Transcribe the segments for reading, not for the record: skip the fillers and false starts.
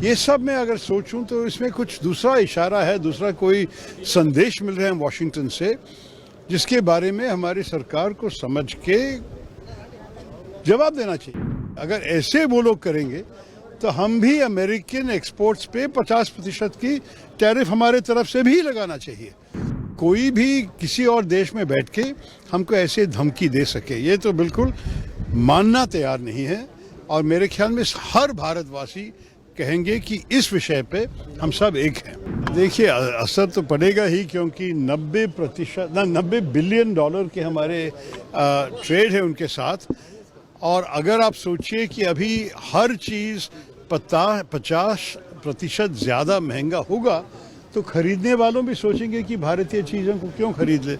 ये सब मैं अगर सोचूं तो इसमें कुछ दूसरा इशारा है, दूसरा कोई संदेश मिल रहे हैं वॉशिंगटन से, जिसके बारे में हमारी सरकार को समझ के जवाब देना चाहिए। अगर ऐसे वो लोग करेंगे तो हम भी अमेरिकन एक्सपोर्ट्स पे 50% की टैरिफ हमारे तरफ से भी लगाना चाहिए। कोई भी किसी और देश में बैठ के हमको ऐसे धमकी दे सके, ये तो बिल्कुल मानना तैयार नहीं है। और मेरे ख्याल में हर भारतवासी कहेंगे कि इस विषय पे हम सब एक हैं। देखिए, असर तो पड़ेगा ही, क्योंकि 90 बिलियन डॉलर के हमारे ट्रेड है उनके साथ। और अगर आप सोचिए कि अभी हर चीज़ 50% ज़्यादा महंगा होगा, तो खरीदने वालों भी सोचेंगे कि भारतीय चीज़ों को क्यों खरीद ले।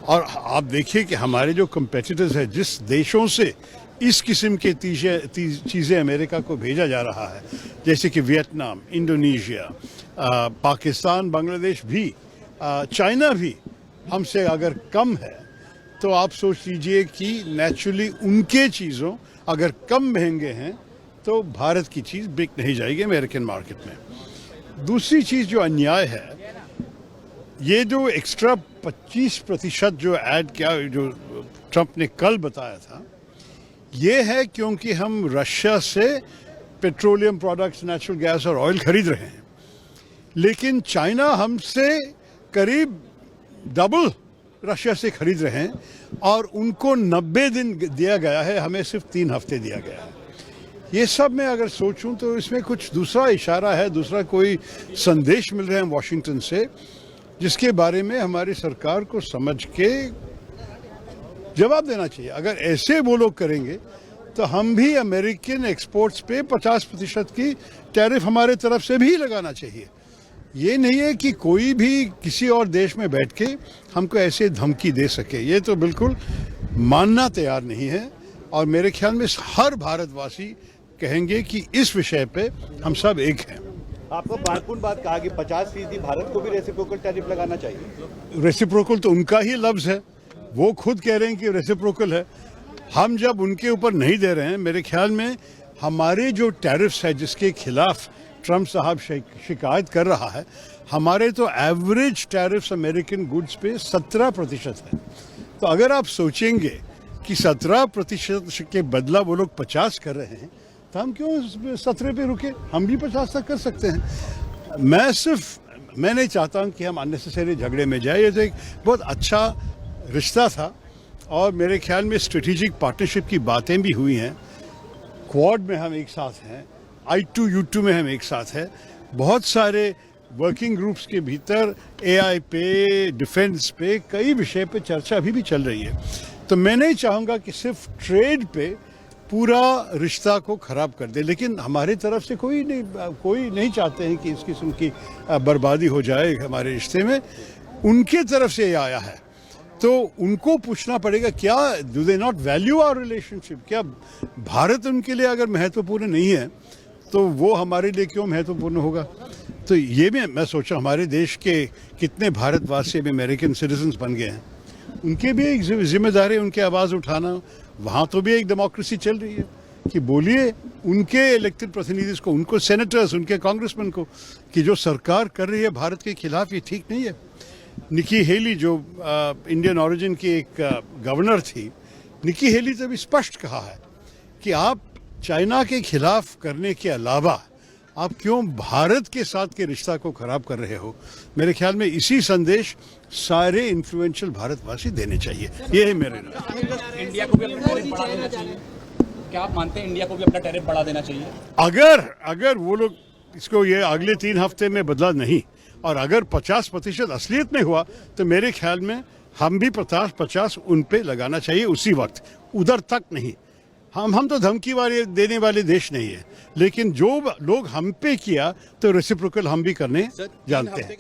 और आप देखिए कि हमारे जो कंपेटिटर्स हैं, जिस देशों से इस किस्म के चीज़ें अमेरिका को भेजा जा रहा है, जैसे कि वियतनाम, इंडोनेशिया, पाकिस्तान, बांग्लादेश भी, चाइना भी हमसे अगर कम है, तो आप सोच लीजिए कि नेचुरली उनके चीज़ों अगर कम महंगे हैं तो भारत की चीज़ बिक नहीं जाएगी अमेरिकन मार्केट में। दूसरी चीज़ जो अन्याय है, ये जो एक्स्ट्रा 25% जो ऐड किया, जो ट्रंप ने कल बताया था, ये है क्योंकि हम रशिया से पेट्रोलियम प्रोडक्ट्स, नेचुरल गैस और ऑयल खरीद रहे हैं, लेकिन चाइना हमसे करीब डबल रशिया से खरीद रहे हैं, और उनको 90 दिन दिया गया है, हमें सिर्फ 3 हफ्ते दिया गया है। ये सब मैं अगर सोचूं तो इसमें कुछ दूसरा इशारा है, दूसरा कोई संदेश मिल रहे हैं वॉशिंगटन से, जिसके बारे में हमारी सरकार को समझ के जवाब देना चाहिए। अगर ऐसे वो लोग करेंगे तो हम भी अमेरिकन एक्सपोर्ट्स पे 50% की टैरिफ हमारे तरफ से भी लगाना चाहिए। ये नहीं है कि कोई भी किसी और देश में बैठ के हमको ऐसे धमकी दे सके, ये तो बिल्कुल मानना तैयार नहीं है। और मेरे ख्याल में हर भारतवासी कहेंगे कि इस विषय पे हम सब एक हैं। आपको महत्वपूर्ण बात कहा कि 50% भारत को भी रेसिप्रोकल टैरिफ लगाना चाहिए। रेसिप्रोकल तो उनका ही लफ्ज़ है, वो खुद कह रहे हैं कि रेसिप्रोकल है। हम जब उनके ऊपर नहीं दे रहे हैं, मेरे ख्याल में हमारे जो टैरिफ्स है जिसके खिलाफ ट्रंप साहब शिकायत कर रहा है, हमारे तो एवरेज टैरिफ्स अमेरिकन गुड्स पे 17% है। तो अगर आप सोचेंगे कि 17% के बदला वो लोग 50 कर रहे हैं, तो हम क्यों 17 पे रुके? हम भी 50 तक कर सकते हैं। मैं नहीं चाहता हूँ कि हम अननेसेसरी झगड़े में जाए। ये तो एक बहुत अच्छा रिश्ता था, और मेरे ख्याल में स्ट्रेटेजिक पार्टनरशिप की बातें भी हुई हैं। क्वाड में हम एक साथ हैं, I2U2 में हम एक साथ हैं, बहुत सारे वर्किंग ग्रुप्स के भीतर AI पे, डिफेंस पे, कई विषय पे चर्चा अभी भी चल रही है। तो मैं नहीं चाहूँगा कि सिर्फ ट्रेड पे पूरा रिश्ता को ख़राब कर दे, लेकिन हमारे तरफ से कोई नहीं चाहते हैं कि इस किस्म की बर्बादी हो जाए हमारे रिश्ते में। उनके तरफ से ये आया है, तो उनको पूछना पड़ेगा, क्या do they not value our relationship? क्या भारत उनके लिए अगर महत्वपूर्ण नहीं है, तो वो हमारे लिए क्यों महत्वपूर्ण होगा? तो ये भी मैं सोचा, हमारे देश के कितने भारतवासी अभी अमेरिकन सिटीजन्स बन गए हैं, उनके भी एक जिम्मेदारी उनकी आवाज़ उठाना। वहाँ तो भी एक डेमोक्रेसी चल रही है कि बोलिए उनके इलेक्टेड प्रतिनिधि को, उनको सेनेटर्स, उनके कांग्रेसमैन को, कि जो सरकार कर रही है भारत के खिलाफ, ये ठीक नहीं है। निकी हेली जो इंडियन ओरिजिन की एक गवर्नर थी, निकी हेली ने भी स्पष्ट कहा है कि आप चाइना के खिलाफ करने के अलावा आप क्यों भारत के साथ के रिश्ता को खराब कर रहे हो। मेरे ख्याल में इसी संदेश सारे इन्फ्लुएंशियल भारतवासी देने चाहिए। ये है मेरे राय। इंडिया को भी अपना टैरिफ बढ़ा देना चाहिए। क्या आप मानते हैं इंडिया को भी अपना टैरिफ बढ़ा देना चाहिए? अगर वो लोग इसको ये अगले 3 हफ्ते में बदला नहीं, और अगर 50% असलियत में हुआ, तो मेरे ख्याल में हम भी 50 उन पे लगाना चाहिए उसी वक्त, उधर तक नहीं। हम तो धमकी वाले देने वाले देश नहीं है, लेकिन जो लोग हम पे किया, तो रेसिप्रोकल हम भी करने जानते हैं।